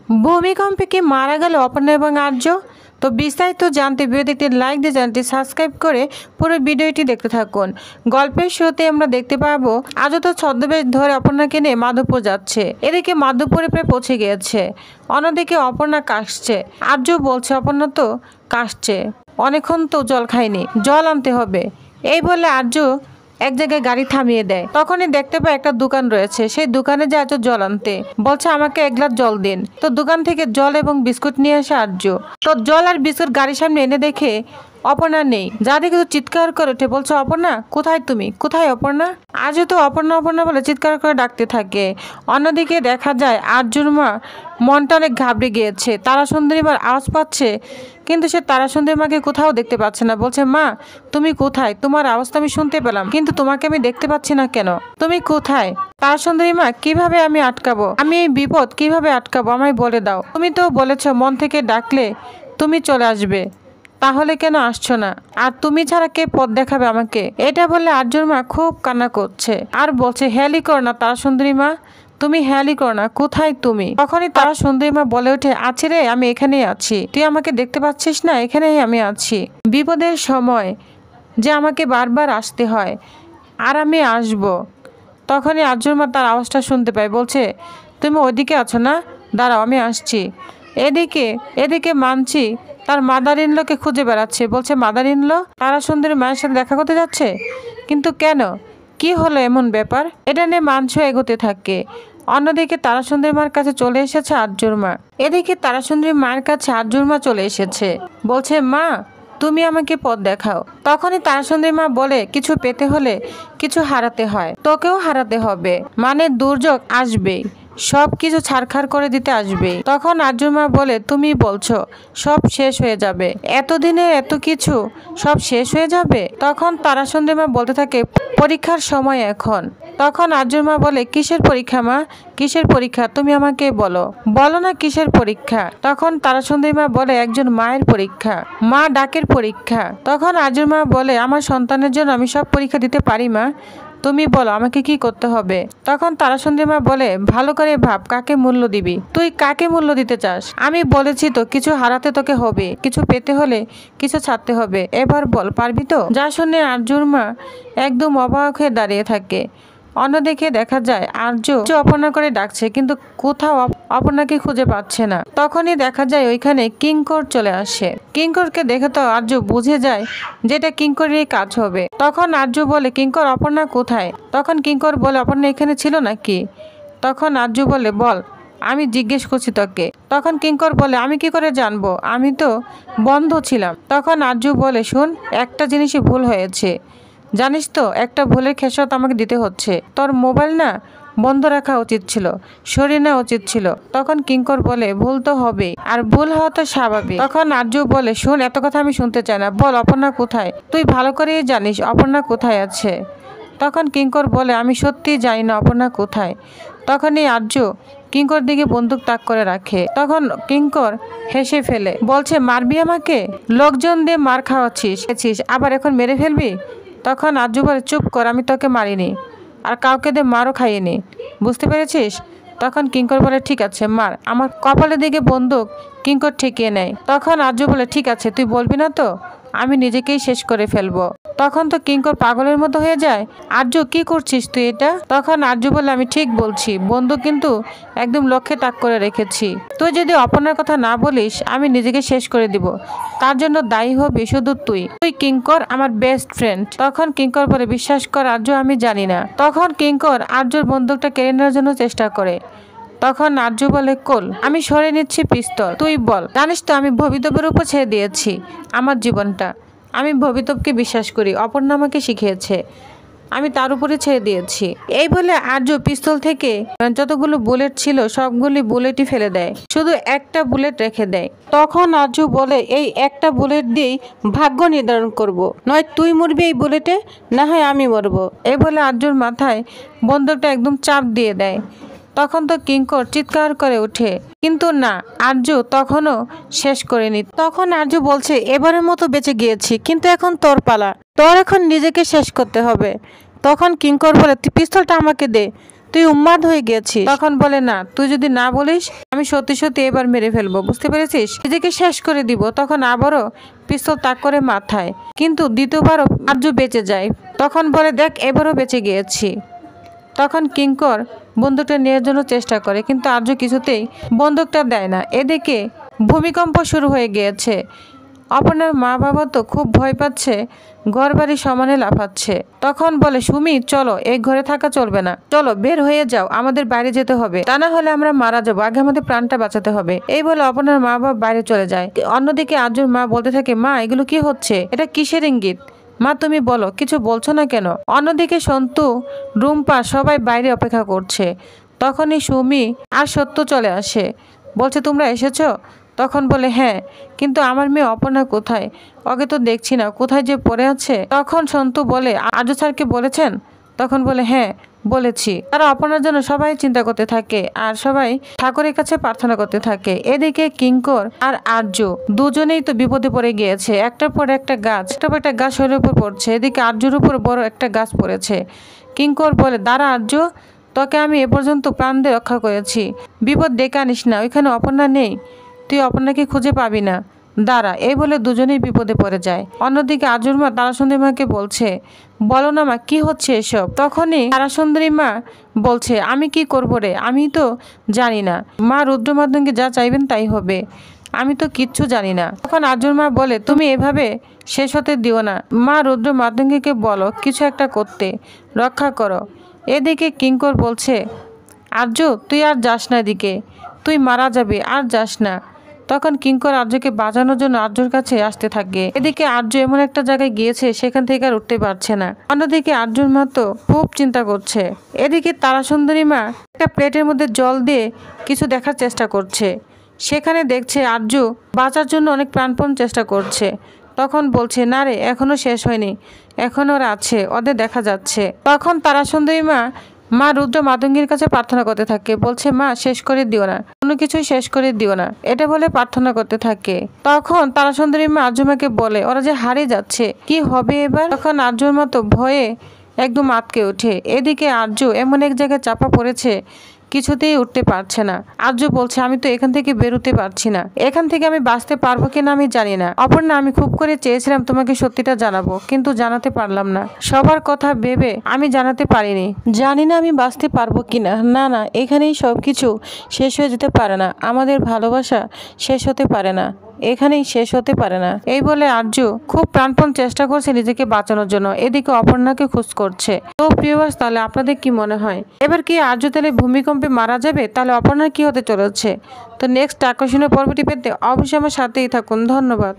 ভূমিকম্পে কি মারা গেল অপর্ণা এবং আর্য? তো বিস্তারিত জানতে ভিডিওতে একটি লাইক দিয়ে চ্যানেলটি সাবস্ক্রাইব করে পুরো ভিডিওটি দেখতে থাকুন। গল্পের শুরুতে আমরা দেখতে পাবো আজও তো ছদ্মবেশ ধরে অপর্ণাকে নিয়ে মাধবপুর যাচ্ছে। এদিকে মাধবপুরে প্রায় পৌঁছে গিয়েছে। অন্যদিকে অপর্ণা কাশছে। আর্য বলছে অপর্ণা তো কাশছে, অনেকক্ষণ তো জল খায়নি, জল আনতে হবে। এই বলে আর্য এক জায়গায় গাড়ি থামিয়ে দেয়। তখনই দেখতে পায় একটা দোকান রয়েছে। সেই দোকানে যায় আর্য জল আনতে। বলছে আমাকে এক গ্লাস জল দিন। তো দোকান থেকে জল এবং বিস্কুট নিয়ে আসে আর্য। তো জল আর বিস্কুট গাড়ির সামনে এনে দেখে অপর্ণা নেই। যা দেখে তো চিৎকার করে উঠে বলছে অপর্ণা কোথায় তুমি, কোথায় অপর্ণা? আজও তো অপর্ণা অপর্ণা বলে চিৎকার করে ডাকতে থাকে। অন্যদিকে দেখা যায় আর্যর মা মনটা অনেক ঘাবড়ে গিয়েছে। তারা সুন্দরী মার আওয়াজ পাচ্ছে, কিন্তু সে তারা সুন্দরী মাকে কোথাও দেখতে পাচ্ছে না। বলছে মা তুমি কোথায়? তোমার আওয়াজ তো আমি শুনতে পেলাম, কিন্তু তোমাকে আমি দেখতে পাচ্ছি না কেন? তুমি কোথায়? তারা সুন্দরী মা কিভাবে আমি আটকাবো? আমি এই বিপদ কিভাবে আটকাবো আমায় বলে দাও। তুমি তো বলেছ মন থেকে ডাকলে তুমি চলে আসবে, তাহলে কেন আসছো না? আর তুমি ছাড়া কে পথ দেখাবে আমাকে? এটা বললে আর্যর মা খুব কান্না করছে আর বলছে হেয়ালি কর না তারা সুন্দরী মা, তুমি হেয়ালি কর না, কোথায় তুমি? তখনই তারা সুন্দরী মা বলে ওঠে আছি রে, আমি এখানেই আছি। তুই আমাকে দেখতে পাচ্ছিস না? এখানেই আমি আছি। বিপদের সময় যে আমাকে বারবার আসতে হয়, আর আমি আসব। তখনই আর্যর মা তার আওয়াজটা শুনতে পায়। বলছে তুমি ওইদিকে আছো না, দাঁড়াও আমি আসছি। এদিকে মানছি তার মাদার ইনলোকে খুঁজে বেড়াচ্ছে। বলছে মাদার ইনলো তারা সুন্দরী মায়ের সাথে দেখা করতে যাচ্ছে, কিন্তু কেন, কি হলো এমন ব্যাপার? এটা নিয়ে মানসু এগোতে থাকে। অন্যদিকে তারা সুন্দরী মার কাছে চলে এসেছে আর্যর মা। এদিকে তারা সুন্দরী মায়ের কাছে আর্যর মা চলে এসেছে। বলছে মা তুমি আমাকে পথ দেখাও। তখনই তারা সুন্দরী মা বলে কিছু পেতে হলে কিছু হারাতে হয়, তোকেও হারাতে হবে, মানে দুর্যোগ আসবেই, সব কিছু ছাড়খাড় করে দিতে আসবে। তখন আর্যর মা বলে তুমি বলছো সব শেষ হয়ে যাবে, এতদিনে এত কিছু সব শেষ হয়ে যাবে? তখন তারা সুন্দরী মা বলতে থাকে পরীক্ষার সময় এখন। তখন আর্যর মা বলে কিসের পরীক্ষা মা, কিসের পরীক্ষা? তুমি আমাকে বলো, বলো না কিসের পরীক্ষা? তখন তারা সুন্দরী মা বলে একজন মায়ের পরীক্ষা, মা ডাকের পরীক্ষা। তখন আর্যর মা বলে আমার সন্তানের জন্য আমি সব পরীক্ষা দিতে পারি মা, তুমি বলো আমাকে কি করতে হবে? তখন তারা সুন্দরী মা বলে ভালো করে ভাব, কাকে মূল্য দিবি? তুই কাকে মূল্য দিতে চাস? আমি বলেছি তো কিছু হারাতে তোকে হবে, কিছু পেতে হলে কিছু ছাড়তে হবে। এবার বল পারবি তো? যা শুনে আর্যর মা একদম অবাক হয়ে দাঁড়িয়ে থাকে। অন্যদিকে দেখা যায় আর্য অপর্ণা করে ডাকছে, কিন্তু কোথাও অপর্ণাকে খুঁজে পাচ্ছে না। তখনই দেখা যায় ওইখানে কিঙ্কর চলে আসে। কিঙ্করকে দেখে তো আর্য বুঝে যায় যেটা কিঙ্করেরই কাজ হবে। তখন আর্য বলে কিঙ্কর অপর্ণা কোথায়? তখন কিঙ্কর বলে অপর্ণা এখানে ছিল নাকি? তখন আর্য বলে বল, আমি জিজ্ঞেস করছি তোকে। তখন কিঙ্কর বলে আমি কি করে জানবো, আমি তো বন্ধ ছিলাম। তখন আর্য বলে শোন, একটা জিনিসই ভুল হয়েছে, জানিস তো, একটা ভুলের খেসারত আমাকে দিতে হচ্ছে। তোর মোবাইল না বন্ধ রাখা উচিত ছিল, সরিয়ে নেওয়া উচিত ছিল। তখন কিঙ্কর বলে ভুল তো হবেই, আর ভুল হওয়া তো স্বাভাবিক। তখন আর্য বলে শোন, এত কথা আমি শুনতে চাই না, বল অপর্ণা কোথায়? তুই ভালো করেই জানিস অপর্ণা কোথায় আছে। তখন কিঙ্কর বলে আমি সত্যিই জানি না অপর্ণা কোথায়। তখনই আর্য কিঙ্কর দিকে বন্দুক তাক করে রাখে। তখন কিঙ্কর হেসে ফেলে, বলছে মারবি আমাকে? লোকজন দিয়ে মার খাওয়াচ্ছিস, আবার এখন মেরে ফেলবি? তখন আর্য বলে চুপ কর, আমি তোকে মারিনি, আর কাউকে দিয়ে মারও খাইনি, বুঝতে পেরেছিস? তখন কিঙ্কর বলে ঠিক আছে মার। আমার কপালের দিকে বন্দুক কিঙ্কর ঠেকিয়ে নেয়। তখন আর্য বলে ঠিক আছে, তুই বলবি না তো, আমি নিজেকেই শেষ করে ফেলবো। তখন তো কিঙ্কর পাগলের মতো হয়ে যায়। আর্য কি করছিস তুই এটা? তখন আর্য বলে আমি ঠিক বলছি, বন্দুক কিন্তু একদম লক্ষ্যে তাক করে রেখেছি। তুই যদি অপর্ণার কথা না বলিস আমি নিজেকে শেষ করে দিব, তার জন্য দায়ী হবি শুধু তুই কিঙ্কর আমার বেস্ট ফ্রেন্ড। তখন কিঙ্কর বলে বিশ্বাস কর আর্য, আমি জানি না। তখন কিঙ্কর আর্যর বন্দুকটা কেড়ে নেওয়ার জন্য চেষ্টা করে। তখন আর্য বলে কোল, আমি সরে নিচ্ছি পিস্তল, তুই বল। জানিস তো আমি ভবিতব্যের উপর ছেড়ে দিয়েছি আমার জীবনটা, আমি ভবিতব্যকে বিশ্বাস করি, অপর্ণা আমাকে শিখিয়েছে, আমি তার উপরে ছেড়ে দিয়েছি। এই বলে আর্য পিস্তল থেকে যতগুলো বুলেট ছিল সবগুলি বুলেটই ফেলে দেয়, শুধু একটা বুলেট রেখে দেয়। তখন আর্য বলে এই একটা বুলেট দিয়েই ভাগ্য নির্ধারণ করব, নয় তুই মরবি এই বুলেটে, না হয় আমি মরবো। এই বলে আর্যর মাথায় বন্দুকটা একদম চাপ দিয়ে দেয়। তখন তো কিঙ্কর চিৎকার করে ওঠে, কিন্তু না, আর্য তখনও শেষ করেনি। তখন আর্য বলছে এবারের মতো বেঁচে গিয়েছি, কিন্তু এখন তোর পালা, তোর এখন নিজেকে শেষ করতে হবে। তখন কিঙ্কর বলে তুই পিস্তলটা আমাকে দে, তুই তুই উন্মাদ হয়ে গেছিস। তখন বলে না, তুই যদি না বলিস আমি সত্যি সত্যি এবার মেরে ফেলবো, বুঝতে পেরেছিস, নিজেকে শেষ করে দিব। তখন আবারও পিস্তল তাক করে মাথায়, কিন্তু দ্বিতীয়বারও আর্য বেঁচে যায়। তখন বলে দেখ এবারও বেঁচে গিয়েছি। তখন কিঙ্কর বন্দুকটা নেওয়ার জন্য চেষ্টা করে, কিন্তু আর্য কিছুতেই বন্দুকটা দেয় না। এদিকে ভূমিকম্প শুরু হয়ে গিয়েছে। অপর্ণার মা বাবা তো খুব ভয় পাচ্ছে, ঘর বাড়ি সমানে লাফাচ্ছে। তখন বলে সুমি চলো, এই ঘরে থাকা চলবে না, চলো বের হয়ে যাও, আমাদের বাইরে যেতে হবে, তা না হলে আমরা মারা যাবো, আগে আমাদের প্রাণটা বাঁচাতে হবে। এই বলে অপর্ণার মা বাবা বাইরে চলে যায়। অন্যদিকে আর্যর মা বলতে থাকে, মা এগুলো কি হচ্ছে, এটা কিসের ইঙ্গিত, মা তুমি বলো, কিছু বলছো না কেন? অন্যদিকে সন্তু, রুম্পা সবাই বাইরে অপেক্ষা করছে। তখনই সুমি আর সত্য চলে আসে, বলছে তোমরা এসেছো? তখন বলে হ্যাঁ, কিন্তু আমার মেয়ে অপর্ণা কোথায়, ওকে তো দেখছি না, কোথায় যে পড়ে আছে। তখন সন্তু বলে আর্য স্যারকে বলেছেন? তখন বলে হ্যাঁ বলেছি। তারা অপর্ণার জন্য সবাই চিন্তা করতে থাকে আর সবাই ঠাকুরের কাছে প্রার্থনা করতে থাকে। এদিকে কিঙ্কর আর আর্য দুজনেই তো বিপদে পড়ে গিয়েছে। একটার পর একটা গাছ শরীরের উপর পড়ছে। এদিকে আর্যর উপর বড় একটা গাছ পড়েছে। কিঙ্কর বলে দাঁড়া আর্য, তোকে আমি এ পর্যন্ত প্রাণ দিয়ে রক্ষা করেছি, বিপদ ডেকে আনিস না, ওইখানে অপর্ণা নেই, তুই অপর্ণাকে খুঁজে পাবি না, দাঁড়া। এই বলে দুজনেই বিপদে পড়ে যায়। অন্যদিকে আর্যর মা তারাসুন্দরী মাকে বলছে, বলো না মা কি হচ্ছে এসব। তখনই তারাসুন্দরী মা বলছে, আমি কি করবো রে, আমি তো জানি না, মা রুদ্র মাধ্যমকে যা চাইবেন তাই হবে, আমি তো কিচ্ছু জানি না। তখন আর্যর মা বলে, তুমি এভাবে শেষ হতে দিও না, মা রুদ্র মাধ্যমকে বলো কিছু একটা করতে, রক্ষা করো। এদিকে কিঙ্কর বলছে, আর্য তুই আর যাস না, এদিকে তুই মারা যাবে, আর যাস না। তখন কিঙ্কর আর্যকে বাঁচানোর জন্য আর্যর কাছে আসতে থাকে। এদিকে আর্য এমন একটা জায়গায় গিয়েছে সেখান থেকে আর উঠতে পারছে না। অন্যদিকে আর্যর মা তো খুব চিন্তা করছে। এদিকে তারাসুন্দরী মা একটা প্লেটের মধ্যে জল দিয়ে কিছু দেখার চেষ্টা করছে। সেখানে দেখছে আর্য বাঁচার জন্য অনেক প্রাণপণ চেষ্টা করছে। তখন বলছে, না রে, এখনো শেষ হয়নি, এখনো ওরা আছে, ওদের দেখা যাচ্ছে। তখন তারাসুন্দরী মা রুদ্র মাতঙ্গীর কাছে প্রার্থনা করতে থাকে, বলছে মা শেষ করে দিও না, কোনো কিছুই শেষ করে দিও না, এটা বলে প্রার্থনা করতে থাকে। তখন তারাসুন্দরী মা আর্যমাকে বলে, ওরা যে হারিয়ে যাচ্ছে, কি হবে এবার? তখন আর্যর মা তো ভয়ে একদম আটকে ওঠে। এদিকে আর্য এমন এক জায়গায় চাপা পড়েছে, কিছুতেই উঠতে পারছে না। আর্য বলছে, আমি তো এখান থেকে বেরোতে পারছি না, এখান থেকে আমি বাঁচতে পারবো কিনা আমি জানি না। অপর্ণা, আমি খুব করে চেয়েছিলাম তোমাকে সত্যিটা জানাবো, কিন্তু জানাতে পারলাম না, সবার কথা ভেবে আমি জানাতে পারিনি, জানি না আমি বাঁচতে পারবো কিনা। না না, এখানেই সবকিছু শেষ হয়ে যেতে পারে না, আমাদের ভালোবাসা শেষ হতে পারে না, এখানেই শেষ হতে পারে না। এই বলে আর্য খুব প্রাণপণ চেষ্টা করছে নিজেকে বাঁচানোর জন্য। এদিকে অপর্ণাকে খোঁজ করছে। তো প্রিয়বাস, তাহলে আপনাদের কি মনে হয়, এবার কি আর্য তাহলে ভূমিকম্পে মারা যাবে? তাহলে অপর্ণার কি হতে চলেছে? তো নেক্সট আকর্ষণীয় পর্বটি পেতে অবশ্যই আমার সাথেই থাকুন। ধন্যবাদ।